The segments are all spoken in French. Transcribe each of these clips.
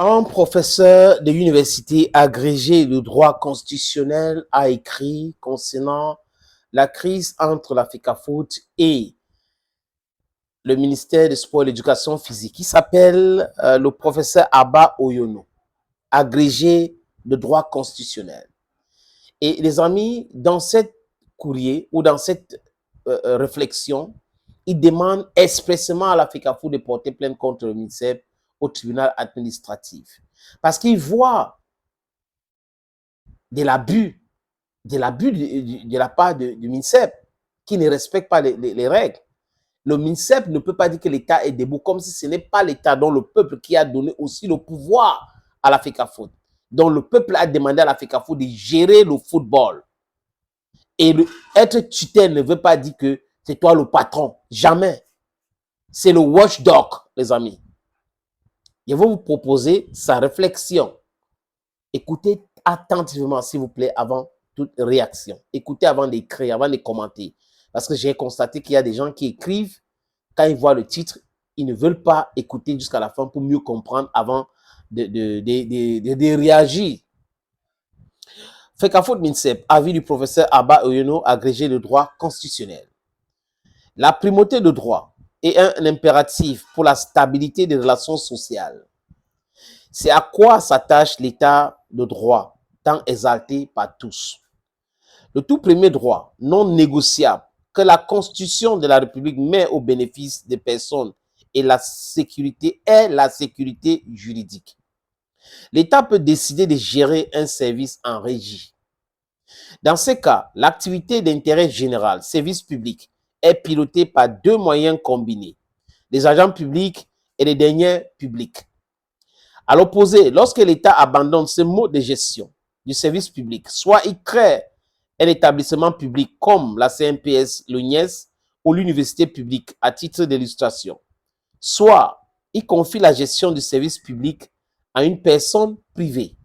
Un professeur de l'université agrégé de droit constitutionnel a écrit concernant la crise entre la FECAFOOT et le ministère des Sports et de l'Éducation physique. Il s'appelle le professeur Abba Oyono, agrégé de droit constitutionnel. Et les amis, dans cette courrier ou dans cette réflexion, il demande expressément à la FECAFOOT de porter plainte contre le ministère au tribunal administratif. Parce qu'il voit de l'abus de la part du MINSEP qui ne respecte pas les règles. Le MINSEP ne peut pas dire que l'État est debout comme si ce n'est pas l'État dont le peuple qui a donné aussi le pouvoir à la FECAFOOT. Donc le peuple a demandé à la FECAFOOT de gérer le football. Et être tutelle ne veut pas dire que c'est toi le patron. Jamais. C'est le watchdog, les amis. Je vais vous proposer sa réflexion. Écoutez attentivement, s'il vous plaît, avant toute réaction. Écoutez avant d'écrire, avant de commenter. Parce que j'ai constaté qu'il y a des gens qui écrivent, quand ils voient le titre, ils ne veulent pas écouter jusqu'à la fin pour mieux comprendre avant de réagir. FECAFOOT MINSEP, avis du professeur Abba Oyono, agrégé de droit constitutionnel. La primauté de droit est un impératif pour la stabilité des relations sociales. C'est à quoi s'attache l'état de droit, tant exalté par tous. Le tout premier droit, non négociable, que la Constitution de la République met au bénéfice des personnes et la sécurité est la sécurité juridique. L'État peut décider de gérer un service en régie. Dans ce cas, l'activité d'intérêt général, service public, est pilotée par deux moyens combinés, les agents publics et les deniers publics. À l'opposé, lorsque l'État abandonne ce mode de gestion du service public, soit il crée un établissement public comme la CNPS, l'UNIES ou l'université publique à titre d'illustration, soit il confie la gestion du service public à une personne privée,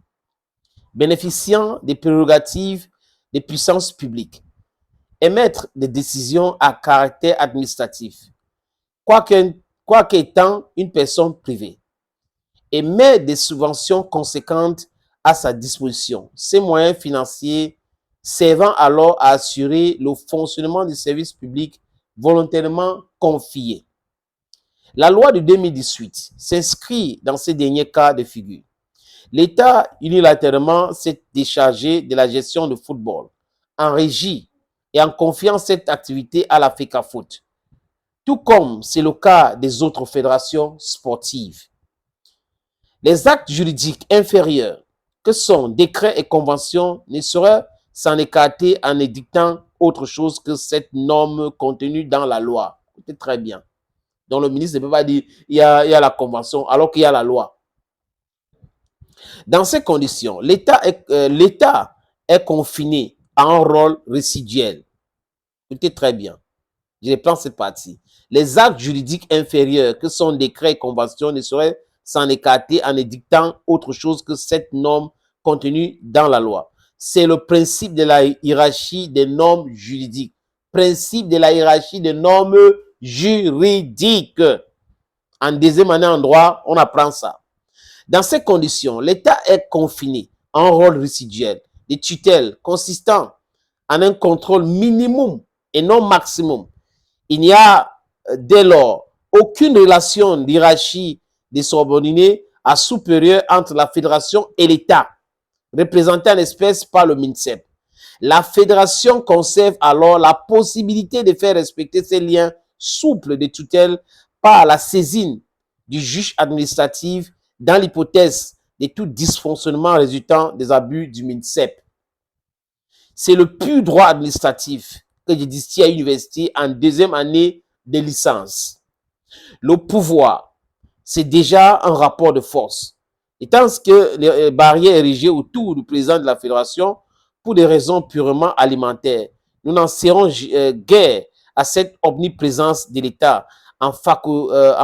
bénéficiant des prérogatives des puissances publiques, émettre des décisions à caractère administratif, quoique étant une personne privée, et met des subventions conséquentes à sa disposition. Ces moyens financiers servant alors à assurer le fonctionnement du service public volontairement confié. La loi de 2018 s'inscrit dans ces derniers cas de figure. L'État unilatéralement s'est déchargé de la gestion du football en régie et en confiant cette activité à la FECAFOOT, tout comme c'est le cas des autres fédérations sportives. Les actes juridiques inférieurs, que sont décrets et conventions, ne sauraient s'en écarter en édictant autre chose que cette norme contenue dans la loi. Écoutez très bien. Donc le ministre ne peut pas dire il y a la convention alors qu'il y a la loi. Dans ces conditions, l'État est confiné à un rôle résiduel. Écoutez très bien. Je reprends cette partie. Les actes juridiques inférieurs, que sont décrets et conventions, ne sauraient s'en écarter en édictant autre chose que cette norme contenue dans la loi. C'est le principe de la hiérarchie des normes juridiques. Principe de la hiérarchie des normes juridiques. En deuxième année en droit, on apprend ça. Dans ces conditions, l'État est confiné à un rôle résiduel de tutelle consistant en un contrôle minimum et non maximum. Il n'y a dès lors aucune relation d'hiérarchie des subordonnés à supérieur entre la fédération et l'État, représenté en espèces par le MINSEP. La fédération conserve alors la possibilité de faire respecter ces liens souples de tutelle par la saisine du juge administratif dans l'hypothèse de tout dysfonctionnement résultant des abus du MINSEP. C'est le pur droit administratif que je distille à l'université en deuxième année de licence. Le pouvoir, c'est déjà un rapport de force. Étant que les barrières érigées autour du président de la fédération pour des raisons purement alimentaires, nous n'en serons guère à cette omniprésence de l'État en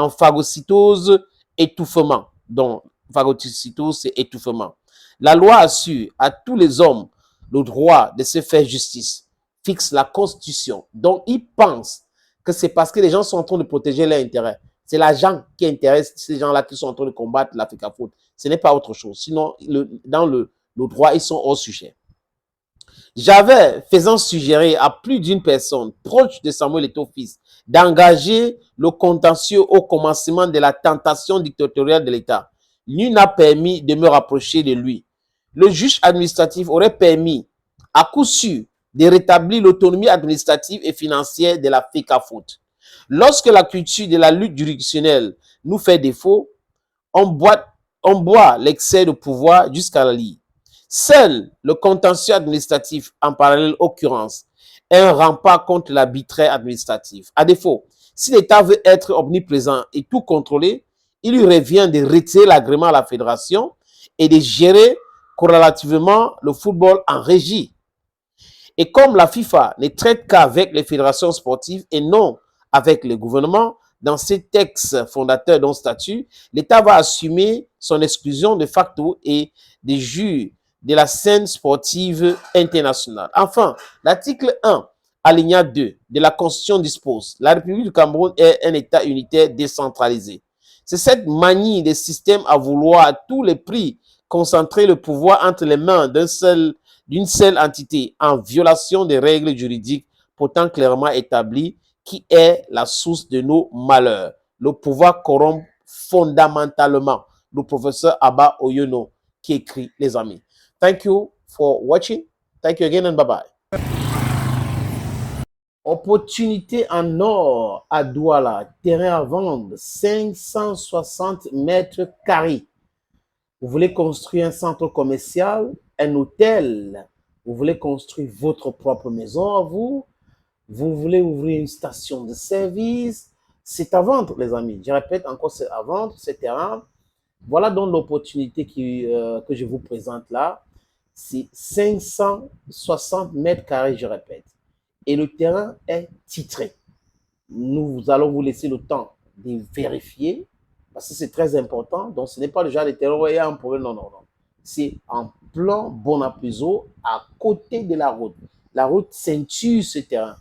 phagocytose étouffement. Donc, phagocytose, c'est étouffement. La loi assure à tous les hommes le droit de se faire justice, fixe la Constitution. Donc, ils pensent que c'est parce que les gens sont en train de protéger leurs intérêts. C'est l'argent qui intéresse ces gens-là qui sont en train de combattre l'Africa Foot. Ce n'est pas autre chose. Sinon, dans le droit, ils sont hors sujet. J'avais faisant suggérer à plus d'une personne proche de Samuel Eto'o-Fils d'engager le contentieux au commencement de la tentation dictatoriale de l'État. Nul n'a permis de me rapprocher de lui. Le juge administratif aurait permis, à coup sûr, de rétablir l'autonomie administrative et financière de la FECAFOOT. Lorsque la culture de la lutte juridictionnelle nous fait défaut, on boit l'excès de pouvoir jusqu'à la lie. Seul le contentieux administratif, en parallèle occurrence, est un rempart contre l'arbitraire administratif. À défaut, si l'État veut être omniprésent et tout contrôler, il lui revient de retirer l'agrément à la fédération et de gérer corrélativement le football en régie. Et comme la FIFA ne traite qu'avec les fédérations sportives et non avec le gouvernement, dans ces textes fondateurs dont statut, l'État va assumer son exclusion de facto et de jure de la scène sportive internationale. Enfin, l'article 1, alinéa 2 de la Constitution dispose: la République du Cameroun est un État unitaire décentralisé. C'est cette manie des systèmes à vouloir à tous les prix concentrer le pouvoir entre les mains d'une seule entité en violation des règles juridiques pourtant clairement établies qui est la source de nos malheurs. Le pouvoir corrompt fondamentalement. Le professeur Abba Oyono qui écrit, les amis. Thank you for watching. Thank you again and bye-bye. Opportunité en or à Douala. Terrain à vendre, 560 mètres carrés. Vous voulez construire un centre commercial, un hôtel. Vous voulez construire votre propre maison à vous. Vous voulez ouvrir une station de service. C'est à vendre, les amis. Je répète encore, c'est à vendre, ce terrain. Voilà donc l'opportunité que je vous présente là. C'est 560 mètres carrés, je répète. Et le terrain est titré. Nous allons vous laisser le temps de vérifier, parce que c'est très important. Donc, ce n'est pas le genre de terrain où il y a un problème. Non, non, non. C'est en plan Bonapuzo, à côté de la route. La route ceinture ce terrain.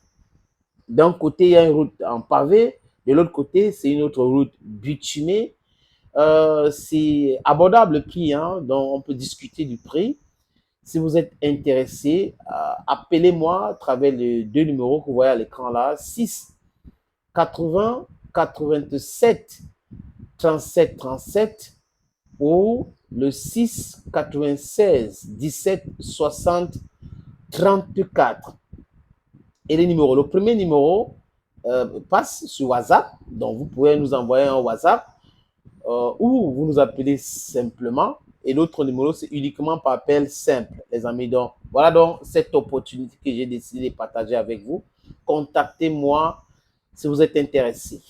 D'un côté, il y a une route en pavé. De l'autre côté, c'est une autre route bitumée. C'est abordable le prix, hein, donc on peut discuter du prix. Si vous êtes intéressé, appelez-moi à travers les deux numéros que vous voyez à l'écran là, 6 80 87 37 37 ou le 6 96 17 60 34. Et les numéros, le premier numéro passe sur WhatsApp, donc vous pouvez nous envoyer un WhatsApp ou vous nous appelez simplement. Et l'autre numéro, c'est uniquement par appel simple, les amis. Donc, voilà donc cette opportunité que j'ai décidé de partager avec vous. Contactez-moi si vous êtes intéressé.